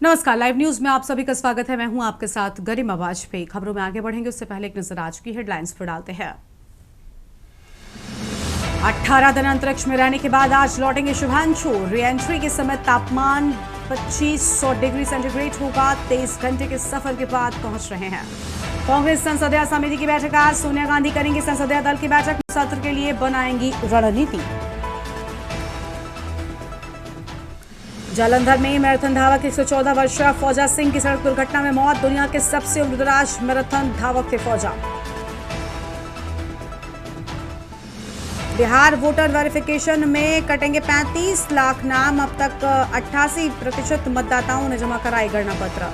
नमस्कार, live news में आप सभी का स्वागत है। मैं हूं आपके साथ गरिमा वाजपेयी। खबरों में आगे बढ़ेंगे उससे पहले एक नजर आज की हेडलाइंस पर डालते हैं। 18 दिन अंतरिक्ष में रहने के बाद आज लौटेंगे शुभांशु। री एंट्री के समय तापमान 2500 डिग्री सेंटीग्रेड होगा। 23 घंटे के सफर के बाद पहुंच रहे हैं। कांग्रेस संसदीय समिति की बैठक आज। सोनिया गांधी करेंगी संसदीय दल की बैठक। सत्र के लिए बनाएंगी रणनीति। जालंधर में मैराथन धावक 114 वर्षीय फौजा सिंह की सड़क दुर्घटना में मौत। दुनिया के सबसे उम्रदराज मैराथन धावक थे फौजा। बिहार वोटर वेरिफिकेशन में कटेंगे 35 लाख नाम। अब तक 88% मतदाताओं ने जमा कराई गणना पत्र।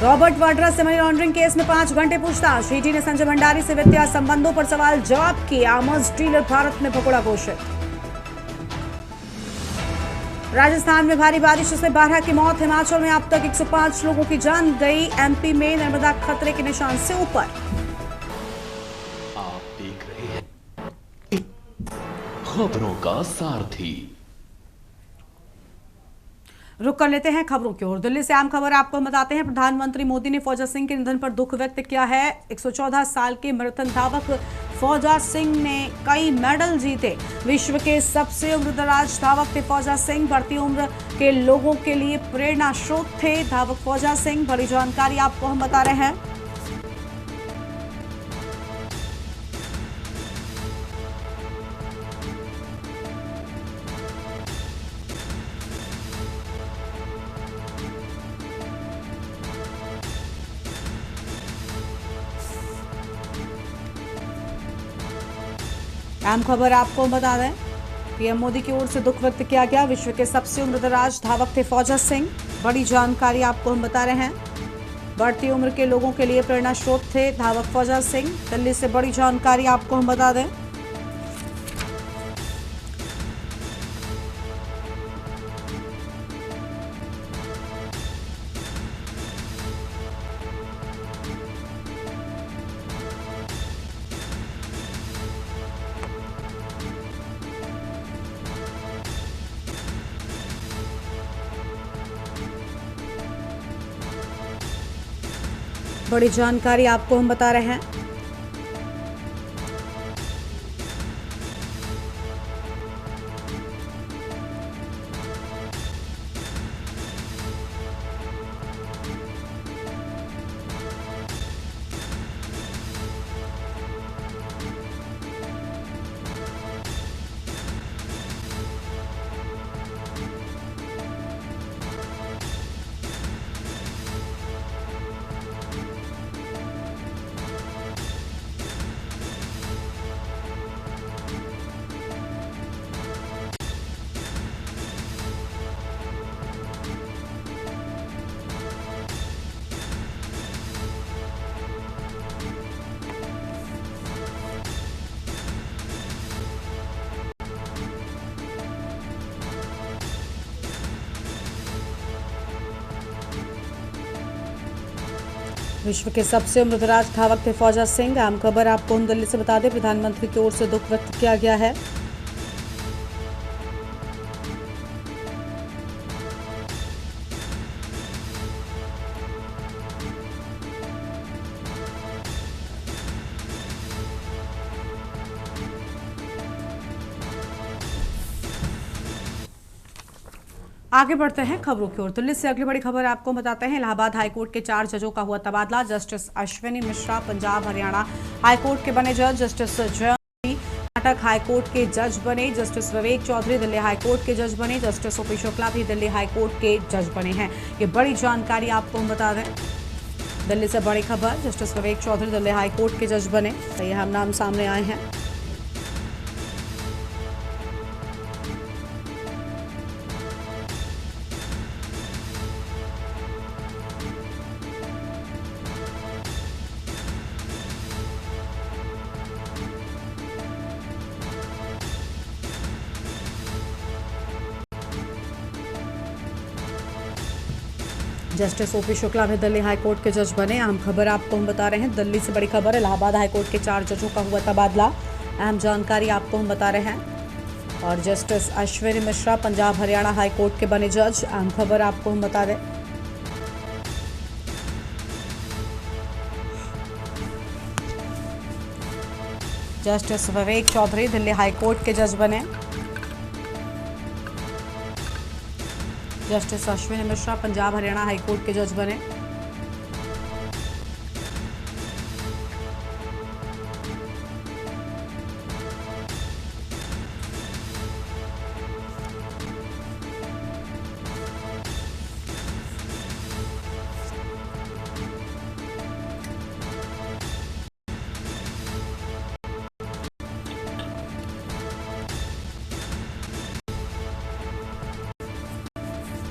रॉबर्ट वाड्रा से मनी लॉन्ड्रिंग केस में 5 घंटे पूछताछ। ईडी ने संजय भंडारी से वित्तीय संबंधों पर सवाल जवाब किए। आर्म्स डीलर भारत में भगोड़ा घोषित। राजस्थान में भारी बारिश से 12 की मौत। हिमाचल में अब तक 105 लोगों की जान गई। एमपी में नर्मदा खतरे के निशान से ऊपर। आप देख रहे हैं खबरों का सारथी। रुक कर लेते हैं खबरों की ओर। दिल्ली से आम खबर आपको बताते हैं। प्रधानमंत्री मोदी ने फौजा सिंह के निधन पर दुख व्यक्त किया है। 114 साल के मैराथन धावक फौजा सिंह ने कई मेडल जीते। विश्व के सबसे उम्रदराज धावक थे फौजा सिंह। बढ़ती उम्र के लोगों के लिए प्रेरणा स्रोत थे धावक फौजा सिंह। बड़ी जानकारी आपको हम बता रहे हैं। अहम खबर आपको बता दें, पीएम मोदी की ओर से दुख व्यक्त किया गया। विश्व के सबसे उम्रदराज धावक थे फौजा सिंह। बड़ी जानकारी आपको हम बता रहे हैं। बढ़ती उम्र के लोगों के लिए प्रेरणा स्रोत थे धावक फौजा सिंह। दिल्ली से बड़ी जानकारी आपको हम बता दें। बड़ी जानकारी आपको हम बता रहे हैं। विश्व के सबसे उम्रदराज धावक थे फौजा सिंह। आम खबर आपको हम दिल्ली से बता दें। प्रधानमंत्री की ओर से दुख व्यक्त किया गया है। आगे बढ़ते हैं खबरों की ओर। दिल्ली से अगली बड़ी खबर आपको बताते हैं। इलाहाबाद हाईकोर्ट के 4 जजों का हुआ तबादला। जस्टिस अश्विनी मिश्रा पंजाब हरियाणा हाईकोर्ट के बने जज। जस्टिस जयंती कर्नाटक हाईकोर्ट के जज बने। जस्टिस विवेक चौधरी दिल्ली हाईकोर्ट के जज बने। जस्टिस ओपी शुक्ला भी दिल्ली हाईकोर्ट के जज बने हैं। ये बड़ी जानकारी आपको हम बता दें। दिल्ली से बड़ी खबर, जस्टिस विवेक चौधरी दिल्ली हाईकोर्ट के जज बने। तो ये हम नाम सामने आए हैं। जस्टिस ओपी शुक्ला भी दिल्ली हाईकोर्ट के जज बने। अहम खबर आपको हम बता रहे हैं। दिल्ली से बड़ी खबर, इलाहाबाद हाईकोर्ट के 4 जजों का हुआ तबादला। अहम जानकारी आपको हम बता रहे हैं। और justice Ashwini Mishra Punjab Haryana high court के बने जज। अहम खबर आपको हम बता दें। जस्टिस विवेक चौधरी दिल्ली हाई कोर्ट के जज बने। Justice Ashwini Mishra Punjab Haryana high court के जज बने।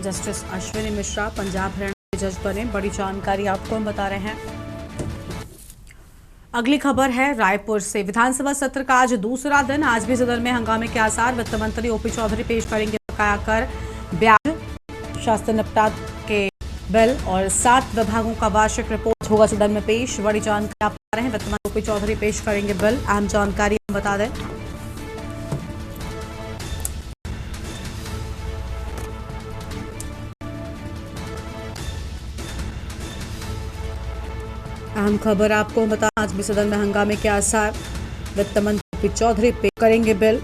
जस्टिस अश्विनी मिश्रा पंजाब हरियाणा के जज बने। बड़ी जानकारी आपको हम बता रहे हैं। अगली खबर है रायपुर से। विधानसभा सत्र का आज दूसरा दिन। आज भी सदन में हंगामे के आसार। वित्त मंत्री ओपी चौधरी पेश करेंगे बकाया कर, ब्याज, शास्त्र निपटा के बिल और 7 विभागों का वार्षिक रिपोर्ट होगा सदन में पेश। बड़ी जानकारी आप बता रहे हैं। वित्त मंत्री ओपी चौधरी पेश करेंगे बिल। अहम जानकारी हम बता दें। अहम खबर आपको हम बता, आज भी सदन में हंगामे के आसार। वित्त मंत्री ओपी चौधरी पेश करेंगे बिल।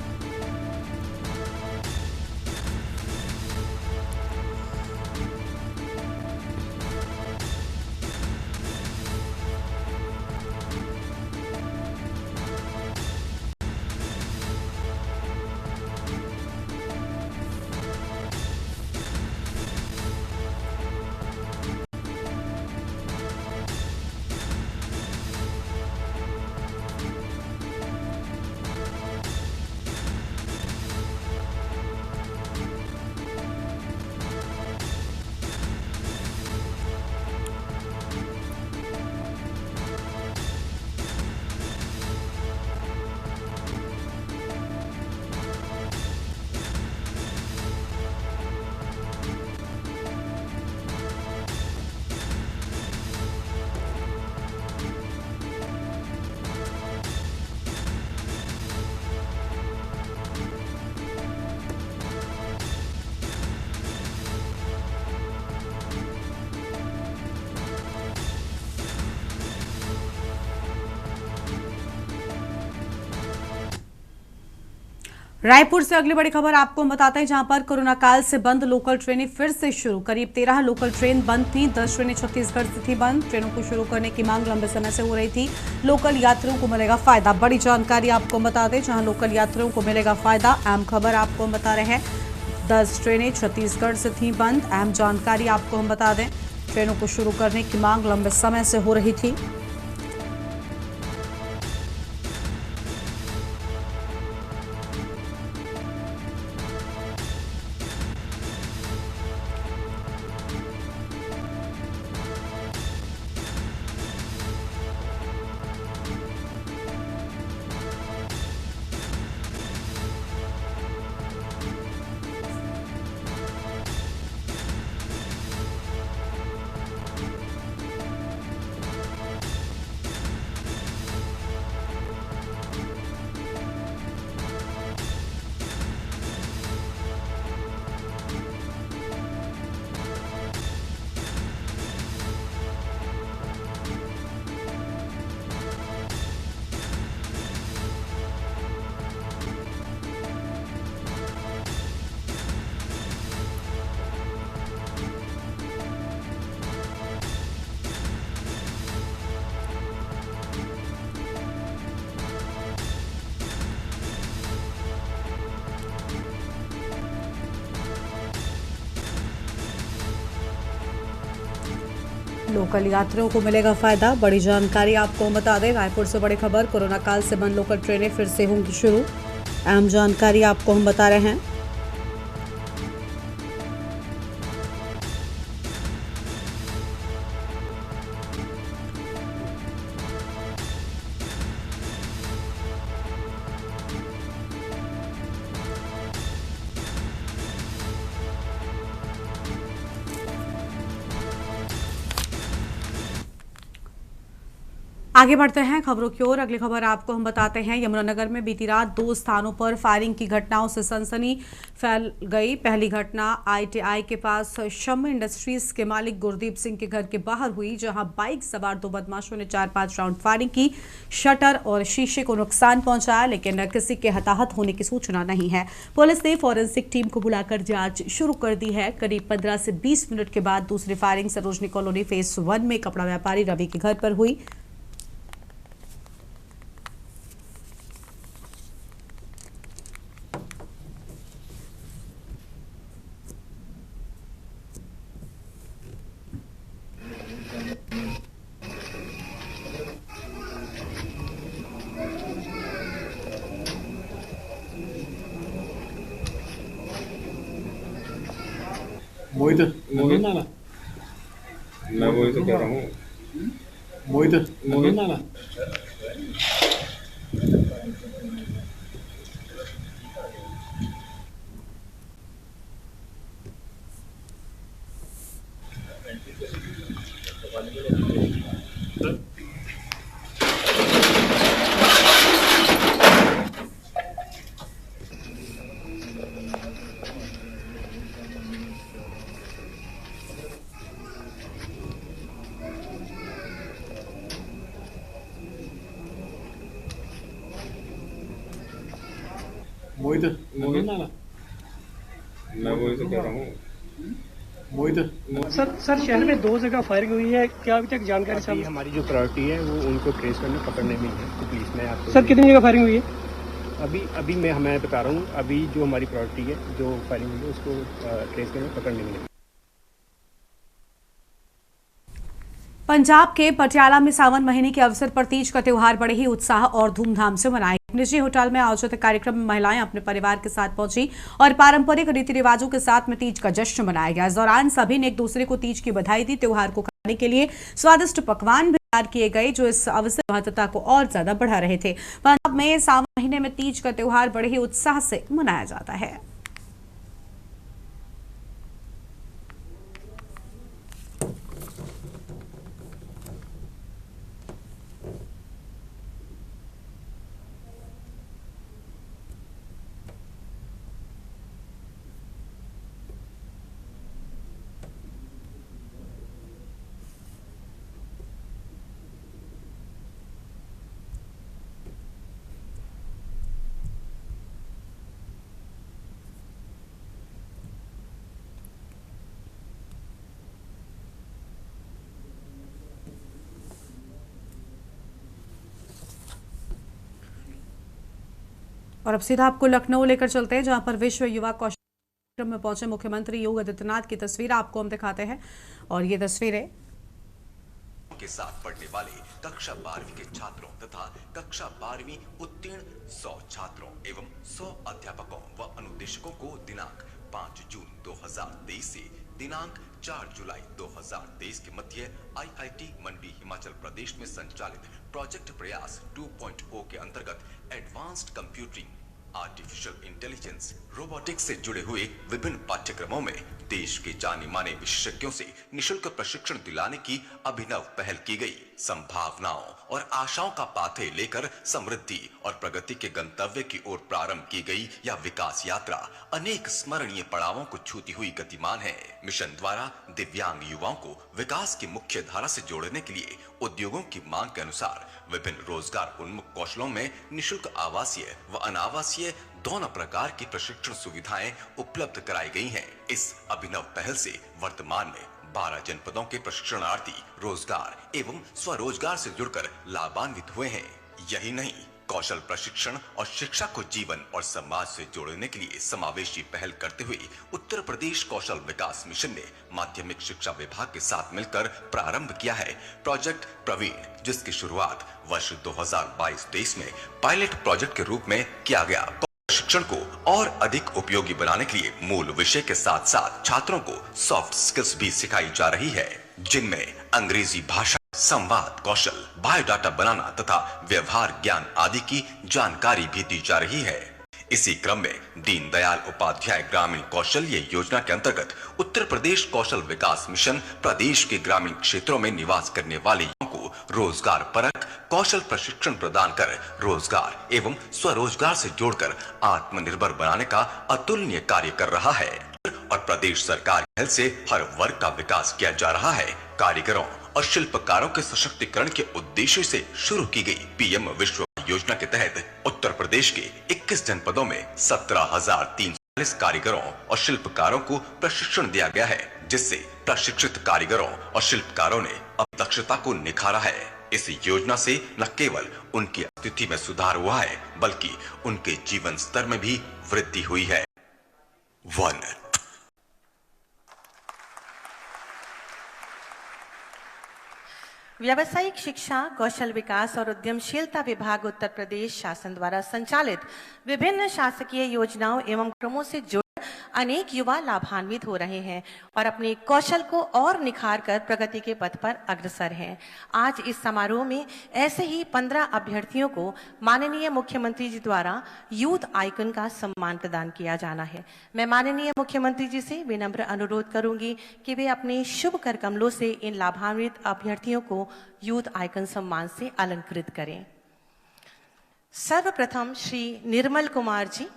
रायपुर से अगली बड़ी खबर आपको हम बताते हैं, जहां पर कोरोना काल से बंद लोकल ट्रेनें फिर से शुरू। करीब 13 लोकल ट्रेन बंद थी। 10 ट्रेनें छत्तीसगढ़ से थी बंद। ट्रेनों को शुरू करने की मांग लंबे समय से हो रही थी। लोकल यात्रियों को मिलेगा फायदा। बड़ी जानकारी आपको हम बता दें, जहां लोकल यात्रियों को मिलेगा फायदा। अहम खबर आपको हम बता रहे हैं। 10 ट्रेनें छत्तीसगढ़ से थी बंद। अहम जानकारी आपको हम बता दें। ट्रेनों को शुरू करने की मांग लंबे समय से हो रही थी। लोकल यात्रियों को मिलेगा फायदा। बड़ी जानकारी आपको हम बता दें। रायपुर से बड़ी खबर, कोरोना काल से बंद लोकल ट्रेनें फिर से होंगी शुरू। अहम जानकारी आपको हम बता रहे हैं। आगे बढ़ते हैं खबरों की ओर। अगली खबर आपको हम बताते हैं, यमुनानगर में बीती रात 2 स्थानों पर फायरिंग की घटनाओं से सनसनी फैल गई। पहली घटना आईटीआई के पास शम्मी इंडस्ट्रीज के मालिक गुरदीप सिंह के घर के बाहर हुई, जहां बाइक सवार 2 बदमाशों ने 4-5 राउंड फायरिंग की। शटर और शीशे को नुकसान पहुंचाया, लेकिन किसी के हताहत होने की सूचना नहीं है। पुलिस ने फॉरेंसिक टीम को बुलाकर जांच शुरू कर दी है। करीब 15 से 20 मिनट के बाद दूसरी फायरिंग सरोजनी कॉलोनी फेज 1 में कपड़ा व्यापारी रवि के घर पर हुई। मोहित मोहित नाना मैं वही तो कह रहा हूँ। मोहित मोहित नाना मोहित मोहित नाना मैं वही तो कह रहा हूँ। मोहित सर शहर में 2 जगह फायरिंग हुई है, क्या अभी तक जानकारी अभी साहब? हमारी जो प्रायोरिटी है वो उनको ट्रेस करने पकड़ने में ही है। तो प्लीज़ मैं आपको सर कितनी जगह फायरिंग हुई है? अभी मैं बता रहा हूँ। अभी जो हमारी प्रायोरिटी है, जो फायरिंग हुई है उसको ट्रेस करने पकड़ने में है। पंजाब के पटियाला में सावन महीने के अवसर पर तीज का त्योहार बड़े ही उत्साह और धूमधाम से मनाया। निजी होटल में आयोजित कार्यक्रम में महिलाएं अपने परिवार के साथ पहुंची और पारंपरिक रीति रिवाजों के साथ में तीज का जश्न मनाया गया। इस दौरान सभी ने एक दूसरे को तीज की बधाई दी। त्योहार को खाने के लिए स्वादिष्ट पकवान भी तैयार किए गए, जो इस अवसर की महत्ता को और ज्यादा बढ़ा रहे थे। पंजाब में सावन महीने में तीज का त्योहार बड़े ही उत्साह से मनाया जाता है। और अब सीधा आपको लखनऊ लेकर चलते हैं, जहां पर विश्व युवा कौशल कार्यक्रम में पहुंचे मुख्यमंत्री योगी आदित्यनाथ की तस्वीर आपको हम दिखाते हैं। और ये तस्वीरें के साथ पढ़ने वाले कक्षा 12वीं के छात्रों तथा कक्षा 12वीं उत्तीर्ण 100 छात्रों एवं 100 अध्यापकों व अनुदेशकों को दिनांक 5 जून 2023 से दिनांक 4 जुलाई 2023 के मध्य आईआईटी मंडी हिमाचल प्रदेश में संचालित प्रोजेक्ट प्रयास 2.0 के अंतर्गत advanced computing, artificial intelligence, robotics से जुड़े हुए विभिन्न पाठ्यक्रमों में देश के जाने माने विशेषज्ञों से निशुल्क प्रशिक्षण दिलाने की अभिनव पहल की गई। संभावनाओं और आशाओं का पाथे लेकर समृद्धि और प्रगति के गंतव्य की ओर प्रारंभ की गई यह विकास यात्रा अनेक स्मरणीय पड़ावों को छूती हुई गतिमान है। मिशन द्वारा दिव्यांग युवाओं को विकास की मुख्य धारा से जोड़ने के लिए उद्योगों की मांग के अनुसार विभिन्न रोजगार उन्मुख कौशलों में निशुल्क आवासीय व अनावासीय दोनों प्रकार की प्रशिक्षण सुविधाएं उपलब्ध कराई गई हैं। इस अभिनव पहल से वर्तमान में 12 जनपदों के प्रशिक्षणार्थी रोजगार एवं स्वरोजगार से जुड़कर लाभान्वित हुए हैं। यही नहीं, कौशल प्रशिक्षण और शिक्षा को जीवन और समाज से जोड़ने के लिए समावेशी पहल करते हुए उत्तर प्रदेश कौशल विकास मिशन ने माध्यमिक शिक्षा विभाग के साथ मिलकर प्रारंभ किया है प्रोजेक्ट प्रवीण, जिसकी शुरुआत वर्ष 2022-23 में पायलट प्रोजेक्ट के रूप में किया गया। शिक्षण को और अधिक उपयोगी बनाने के लिए मूल विषय के साथ साथ छात्रों को सॉफ्ट स्किल्स भी सिखाई जा रही है, जिनमें अंग्रेजी भाषा, संवाद कौशल, बायोडाटा बनाना तथा व्यवहार ज्ञान आदि की जानकारी भी दी जा रही है। इसी क्रम में दीनदयाल उपाध्याय ग्रामीण कौशल्य योजना के अंतर्गत उत्तर प्रदेश कौशल विकास मिशन प्रदेश के ग्रामीण क्षेत्रों में निवास करने वाले युवाओं को रोजगार परक कौशल प्रशिक्षण प्रदान कर रोजगार एवं स्वरोजगार से जोड़कर आत्मनिर्भर बनाने का अतुलनीय कार्य कर रहा है और प्रदेश सरकार की पहल से हर वर्ग का विकास किया जा रहा है। कारीगरों और शिल्पकारों के सशक्तिकरण के उद्देश्य से शुरू की गई पीएम विश्वकर्मा योजना के तहत उत्तर प्रदेश के 21 जनपदों में 17,340 कारीगरों और शिल्पकारों को प्रशिक्षण दिया गया है, जिससे प्रशिक्षित कारीगरों और शिल्पकारों ने अपनी दक्षता को निखारा है। इस योजना से न केवल उनकी स्थिति में सुधार हुआ है, बल्कि उनके जीवन स्तर में भी वृद्धि हुई है। व्यावसायिक शिक्षा, कौशल विकास और उद्यमशीलता विभाग उत्तर प्रदेश शासन द्वारा संचालित विभिन्न शासकीय योजनाओं एवं क्रमों से जुड़े अनेक युवा लाभान्वित हो रहे हैं और अपने कौशल को और निखार कर प्रगति के पथ पर अग्रसर हैं। आज इस समारोह में ऐसे ही 15 अभ्यर्थियों को माननीय मुख्यमंत्री जी द्वारा यूथ आइकन का सम्मान प्रदान किया जाना है। मैं माननीय मुख्यमंत्री जी से विनम्र अनुरोध करूंगी कि वे अपने शुभ कर कमलों से इन लाभान्वित अभ्यर्थियों को यूथ आइकन सम्मान से अलंकृत करें। सर्वप्रथम श्री निर्मल कुमार जी।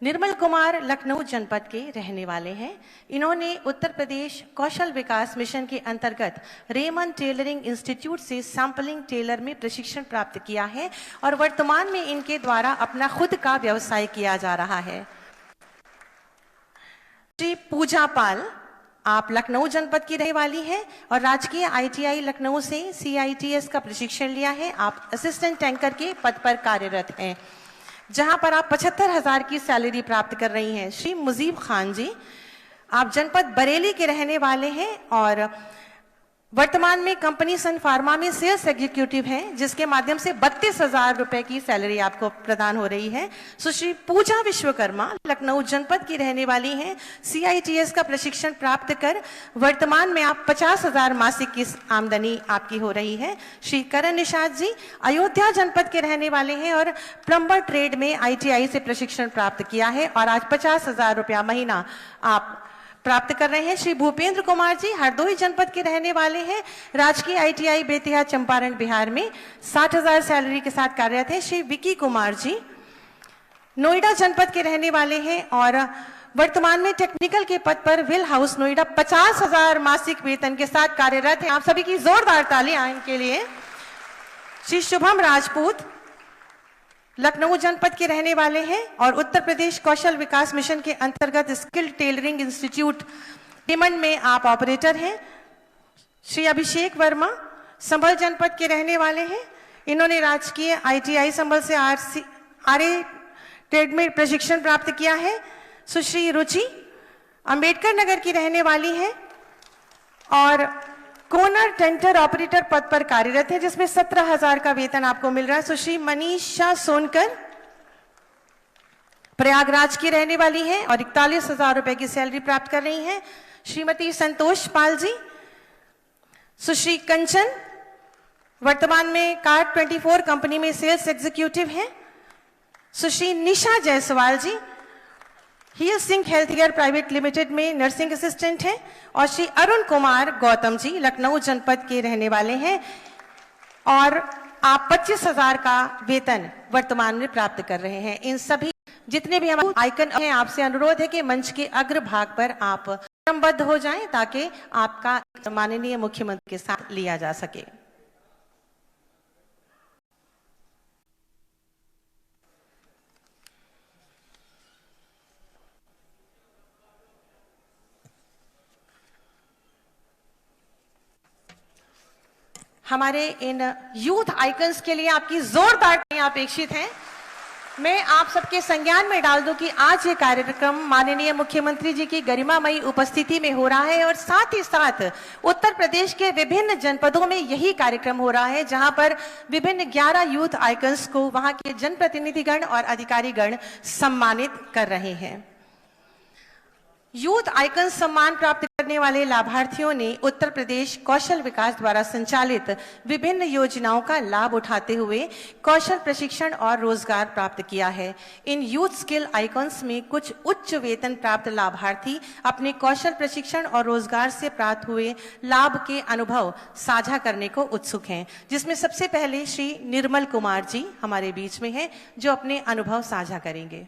निर्मल कुमार लखनऊ जनपद के रहने वाले हैं। इन्होंने उत्तर प्रदेश कौशल विकास मिशन के अंतर्गत रेमन टेलरिंग इंस्टीट्यूट से सैंपलिंग टेलर में प्रशिक्षण प्राप्त किया है और वर्तमान में इनके द्वारा अपना खुद का व्यवसाय किया जा रहा है। श्री पूजा पाल, आप लखनऊ जनपद की रहने वाली हैं और राजकीय ITI लखनऊ से CITS का प्रशिक्षण लिया है। आप असिस्टेंट टैंकर के पद पर कार्यरत हैं, जहां पर आप 75,000 की सैलरी प्राप्त कर रही हैं। श्री मुजीब खान जी, आप जनपद बरेली के रहने वाले हैं और वर्तमान में कंपनी सन फार्मा में सेल्स एग्जीक्यूटिव हैं, जिसके माध्यम से 32,000 रुपए की सैलरी आपको प्रदान हो रही है। सुश्री पूजा विश्वकर्मा लखनऊ जनपद की रहने वाली हैं। CITS का प्रशिक्षण प्राप्त कर वर्तमान में आप 50,000 मासिक की आमदनी आपकी हो रही है। श्री करण निषाद जी अयोध्या जनपद के रहने वाले हैं और प्लम्बर ट्रेड में ITI से प्रशिक्षण प्राप्त किया है और आज 50,000 रुपया महीना आप प्राप्त कर रहे हैं। श्री भूपेंद्र कुमार जी हरदोई जनपद के रहने वाले हैं। राजकीय ITI बेतिया चंपारण बिहार में 60,000 सैलरी के साथ कार्यरत हैं। श्री विकी कुमार जी नोएडा जनपद के रहने वाले हैं और वर्तमान में टेक्निकल के पद पर विल हाउस नोएडा 50,000 मासिक वेतन के साथ कार्यरत हैं। आप सभी की जोरदार तालियां इनके लिए। श्री शुभम राजपूत लखनऊ जनपद के रहने वाले हैं और उत्तर प्रदेश कौशल विकास मिशन के अंतर्गत स्किल टेलरिंग इंस्टीट्यूट टिमन में आप ऑपरेटर हैं। श्री अभिषेक वर्मा संभल जनपद के रहने वाले हैं। इन्होंने राजकीय ITI संभल से RA ट्रेड में प्रशिक्षण प्राप्त किया है। सुश्री रुचि अंबेडकर नगर की रहने वाली है और कोनर टेंटर ऑपरेटर पद पर कार्यरत है, जिसमें 17,000 का वेतन आपको मिल रहा है। सुश्री मनीषा सोनकर प्रयागराज की रहने वाली हैं और 41,000 रुपए की सैलरी प्राप्त कर रही हैं। श्रीमती संतोष पाल जी, सुश्री कंचन वर्तमान में कार्ड 24 कंपनी में सेल्स एग्जीक्यूटिव हैं। Sushri Nisha Jaiswal ji heal Singh health care private limited में नर्सिंग असिस्टेंट हैं और श्री अरुण कुमार गौतम जी लखनऊ जनपद के रहने वाले हैं और आप 25,000 का वेतन वर्तमान में प्राप्त कर रहे हैं। इन सभी जितने भी हमारे आइकन हैं, आपसे अनुरोध है कि मंच के अग्र भाग पर आप क्रमबद्ध हो जाएं ताकि आपका माननीय मुख्यमंत्री के साथ लिया जा सके। हमारे इन यूथ आइकन्स के लिए आपकी जोरदार तालियां अपेक्षित हैं। मैं आप सबके संज्ञान में डाल दूं कि आज ये कार्यक्रम माननीय मुख्यमंत्री जी की गरिमामयी उपस्थिति में हो रहा है और साथ ही साथ उत्तर प्रदेश के विभिन्न जनपदों में यही कार्यक्रम हो रहा है, जहां पर विभिन्न 11 यूथ आइकन्स को वहां के जनप्रतिनिधिगण और अधिकारीगण सम्मानित कर रहे हैं। यूथ आइकन सम्मान प्राप्त करने बनने वाले लाभार्थियों ने उत्तर प्रदेश कौशल विकास द्वारा संचालित विभिन्न योजनाओं का लाभ उठाते हुए कौशल प्रशिक्षण और रोजगार प्राप्त किया है। इन यूथ स्किल आइकॉन्स में कुछ उच्च वेतन प्राप्त लाभार्थी अपने कौशल प्रशिक्षण और रोजगार से प्राप्त हुए लाभ के अनुभव साझा करने को उत्सुक हैं, जिसमें सबसे पहले श्री निर्मल कुमार जी हमारे बीच में हैं, जो अपने अनुभव साझा करेंगे।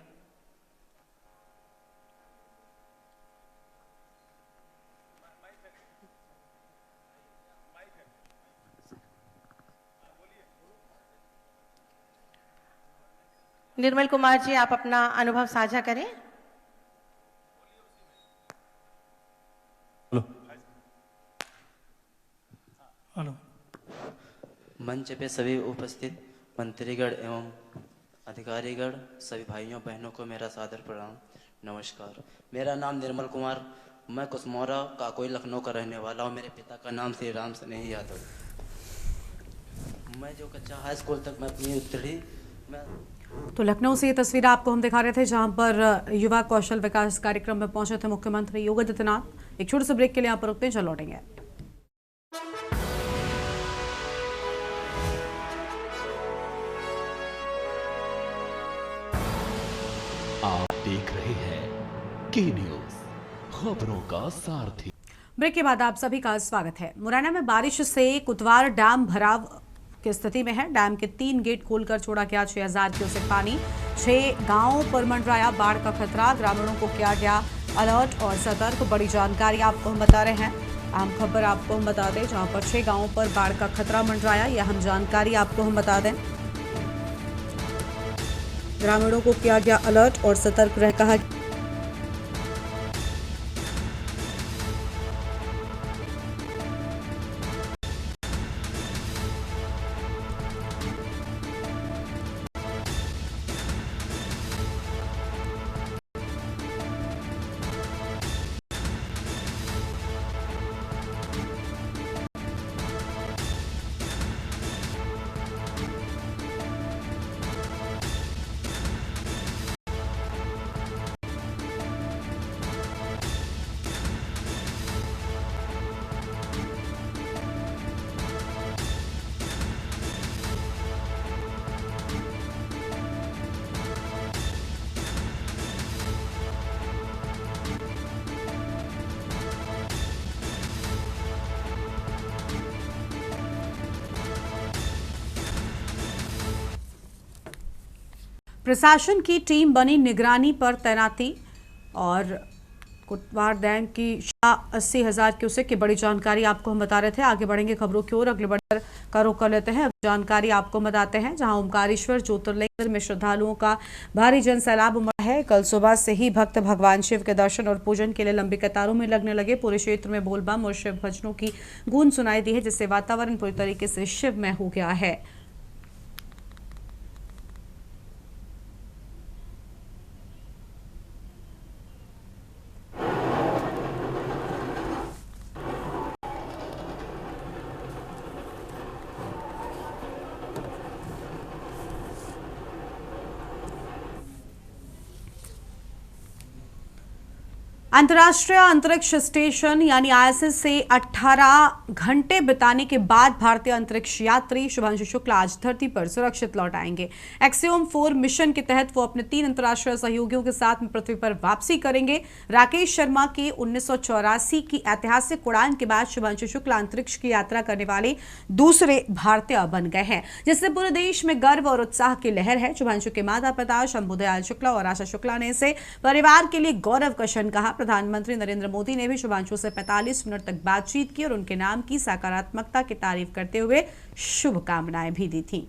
निर्मल कुमार जी, आप अपना अनुभव साझा करें। हेलो। मंच पे सभी उपस्थित मंत्रीगण एवं अधिकारीगण, सभी भाइयों बहनों को मेरा सादर प्रणाम, नमस्कार। मेरा नाम निर्मल कुमार, मैं कुसमौरा काकोई लखनऊ का रहने वाला हूँ। मेरे पिता का नाम श्री राम स्नेही यादव। मैं जो कच्चा हाई स्कूल तक मैं अपनी उत्तरी तो लखनऊ से ये तस्वीर आपको हम दिखा रहे थे, जहां पर युवा कौशल विकास कार्यक्रम में पहुंचे थे मुख्यमंत्री योगी आदित्यनाथ। एक छोटे से ब्रेक के लिए यहाँ पर रुकते हैं, चल लौटेंगे। आप देख रहे हैं के न्यूज, खबरों का सारथी। ब्रेक के बाद आप सभी का स्वागत है। मुरैना में बारिश से कुतवार डैम भराव की स्थिति में है। डैम के 3 गेट खोलकर छोड़ा गया 6000 क्यूसेक पानी। 6 गांवों पर मंडराया बाढ़ का खतरा। ग्रामीणों को किया गया अलर्ट और सतर्क। बड़ी जानकारी आपको हम बता रहे हैं, अहम खबर आपको हम बता दें, जहां पर 6 गांवों पर बाढ़ का खतरा मंडराया। यह अहम जानकारी आपको हम बता दें। ग्रामीणों को किया गया अलर्ट और सतर्क रह कहा। प्रशासन की टीम बनी निगरानी पर तैनाती। और कुतवार डैम की 80,000 क्यूसेक की बड़ी जानकारी आपको हम बता रहे थे। आगे बढ़ेंगे खबरों की ओर, अगले बढ़कर का रुख कर लेते हैं। जानकारी आपको बताते हैं, जहां ओमकारेश्वर ज्योतिर्लिंग में श्रद्धालुओं का भारी जन सैलाब उमड़ा है। कल सुबह से ही भक्त भगवान शिव के दर्शन और पूजन के लिए लंबी कतारों में लगने लगे। पूरे क्षेत्र में बोलबम और शिव भजनों की गूंज सुनाई दी है, जिससे वातावरण पूरी तरीके से शिवमय हो गया है। अंतर्राष्ट्रीय अंतरिक्ष स्टेशन यानी ISS से 18 घंटे बिताने के बाद भारतीय अंतरिक्ष यात्री शुभांशु शुक्ला आज धरती पर सुरक्षित लौट आएंगे। एक्सियोम 4 मिशन के तहत वो अपने 3 अंतर्राष्ट्रीय सहयोगियों के साथ में पृथ्वी पर वापसी करेंगे। राकेश शर्मा की 1984 की ऐतिहासिक उड़ान के बाद शुभांशु शुक्ला अंतरिक्ष की यात्रा करने वाले दूसरे भारतीय बन गए हैं, जिससे पूरे देश में गर्व और उत्साह की लहर है। शुभांशु के माता पिता शंभुदयाल शुक्ला और आशा शुक्ला ने इसे परिवार के लिए गौरव का क्षण कहा। प्रधानमंत्री नरेंद्र मोदी ने भी शुभांशु से 45 मिनट तक बातचीत की और उनके नाम की सकारात्मकता की तारीफ करते हुए शुभकामनाएं भी दी थीं।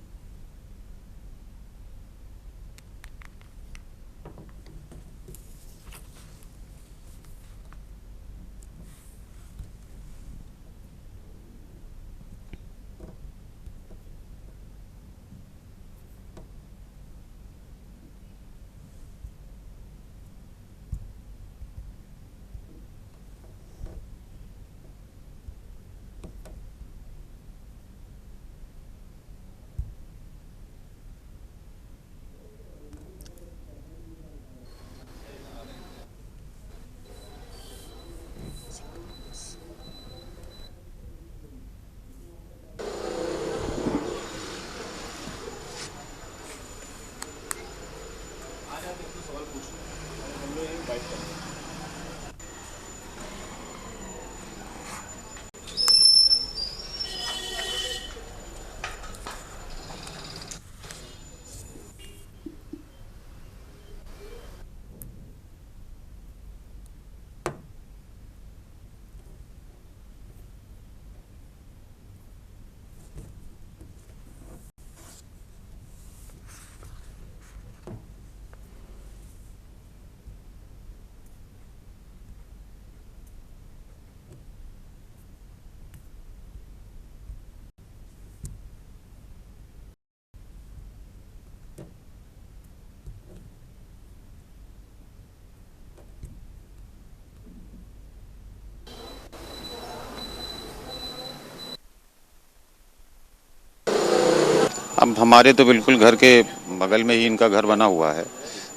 हमारे तो बिल्कुल घर के बगल में ही इनका घर बना हुआ है,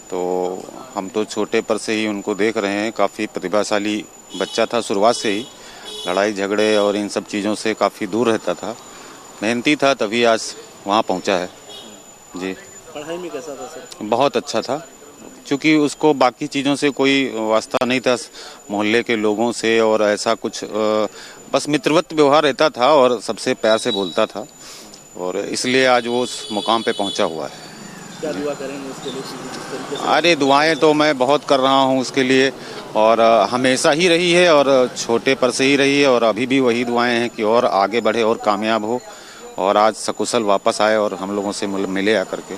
तो हम तो छोटे पर से ही उनको देख रहे हैं। काफ़ी प्रतिभाशाली बच्चा था, शुरुआत से ही लड़ाई झगड़े और इन सब चीज़ों से काफ़ी दूर रहता था, मेहनती था, तभी आज वहाँ पहुँचा है। जी, पढ़ाई में कैसा था सर? बहुत अच्छा था, क्योंकि उसको बाकी चीज़ों से कोई वास्ता नहीं था, मोहल्ले के लोगों से और ऐसा कुछ बस मित्रवत व्यवहार रहता था और सबसे प्यार से बोलता था, और इसलिए आज वो उस मुकाम पे पहुंचा हुआ है। क्या दुआ करेंगे उसके लिए? जिस तरीके से अरे दुआएं तो मैं बहुत कर रहा हूं उसके लिए, और हमेशा ही रही है और छोटे पर से ही रही है, और अभी भी वही दुआएं हैं कि और आगे बढ़े और कामयाब हो, और आज सकुशल वापस आए और हम लोगों से मिले आकर के।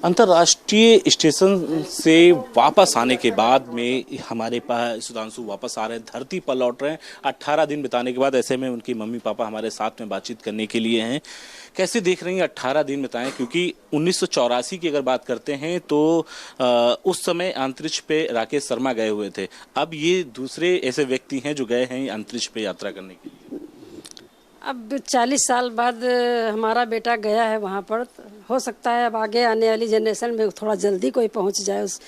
अंतर्राष्ट्रीय स्टेशन से वापस आने के बाद में हमारे पास सुधांशु वापस आ रहे हैं, धरती पर लौट रहे हैं 18 दिन बिताने के बाद। ऐसे में उनकी मम्मी पापा हमारे साथ में बातचीत करने के लिए हैं। कैसे देख रही हैं 18 दिन बिताएं, क्योंकि 1984 की अगर बात करते हैं तो उस समय अंतरिक्ष पे राकेश शर्मा गए हुए थे। अब ये दूसरे ऐसे व्यक्ति हैं जो गए हैं अंतरिक्ष पे यात्रा करने के लिए। अब 40 साल बाद हमारा बेटा गया है वहाँ पर, हो सकता है अब आगे आने वाली जनरेशन में थोड़ा जल्दी कोई पहुँच जाए उस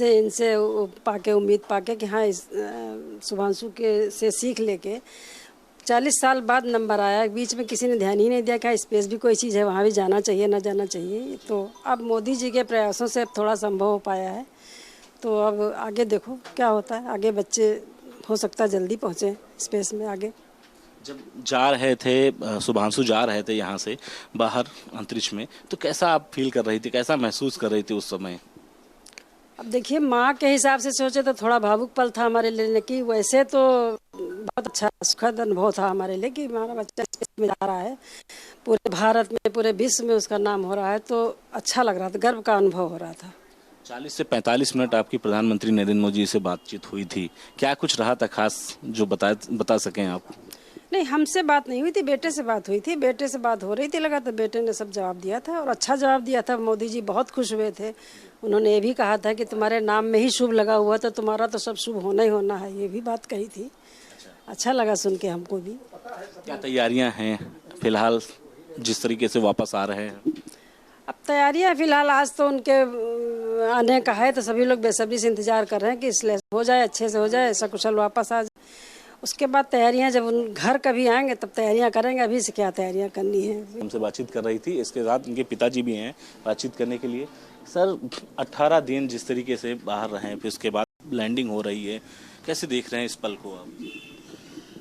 इनसे पाके, उम्मीद पाके कि हाँ इस शुभांशु के से सीख लेके 40 साल बाद नंबर आया। बीच में किसी ने ध्यान ही नहीं दिया कि स्पेस भी कोई चीज़ है, वहाँ भी जाना चाहिए ना जाना चाहिए। तो अब मोदी जी के प्रयासों से अब थोड़ा संभव हो पाया है, तो अब आगे देखो क्या होता है। आगे बच्चे हो सकता है जल्दी पहुँचे स्पेस में आगे। जब जा रहे थे शुभांशु जा रहे थे यहाँ से बाहर अंतरिक्ष में, तो कैसा आप फील कर रही थी, कैसा महसूस कर रही थी उस समय? अब देखिए माँ के हिसाब से सोचे तो थोड़ा भावुक पल था हमारे लिए, कि वैसे तो बहुत अच्छा सुखद अनुभव था हमारे लिए कि हमारा बच्चा स्पेस में जा रहा है, पूरे भारत में पूरे विश्व में उसका नाम हो रहा है, तो अच्छा लग रहा था, गर्व का अनुभव हो रहा था। 40 से 45 मिनट आपकी प्रधानमंत्री नरेंद्र मोदी जी से बातचीत हुई थी, क्या कुछ रहा था खास जो बता सकें आप? नहीं, हमसे बात नहीं हुई थी, बेटे से बात हुई थी। बेटे से बात हो रही थी, लगा तो बेटे ने सब जवाब दिया था और अच्छा जवाब दिया था। मोदी जी बहुत खुश हुए थे। उन्होंने ये भी कहा था कि तुम्हारे नाम में ही शुभ लगा हुआ, तो तुम्हारा तो सब शुभ होना ही होना है, ये भी बात कही थी। अच्छा लगा सुन के हमको भी। क्या तैयारियां हैं फिलहाल जिस तरीके से वापस आ रहे हैं? अब तैयारियां फिलहाल आज तो उनके आने का है, तो सभी लोग बेसब्री से इंतजार कर रहे हैं कि इसलिए हो जाए, अच्छे से हो जाए, सकुशल वापस आ जाए। उसके बाद तैयारियां जब उन घर कभी आएंगे तब तैयारियां करेंगे, अभी से क्या तैयारियां करनी है। हमसे बातचीत कर रही थी, इसके साथ इनके पिताजी भी हैं बातचीत करने के लिए। सर 18 दिन जिस तरीके से बाहर रहे हैं, फिर उसके बाद लैंडिंग हो रही है, कैसे देख रहे हैं इस पल को आप?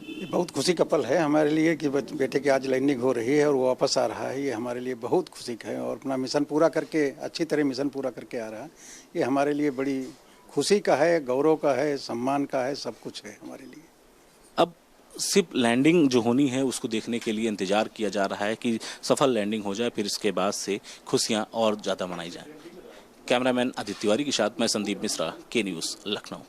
ये बहुत खुशी का पल है हमारे लिए कि बेटे की आज लैंडिंग हो रही है और वो वापस आ रहा है। ये हमारे लिए बहुत खुशी का है और अपना मिशन पूरा करके, अच्छी तरह मिशन पूरा करके आ रहा है। ये हमारे लिए बड़ी खुशी का है, गौरव का है, सम्मान का है, सब कुछ है हमारे लिए। अब सिर्फ लैंडिंग जो होनी है उसको देखने के लिए इंतजार किया जा रहा है कि सफल लैंडिंग हो जाए, फिर इसके बाद से खुशियां और ज़्यादा मनाई जाएं। कैमरामैन आदित्य तिवारी के साथ मैं संदीप मिश्रा, के न्यूज़, लखनऊ।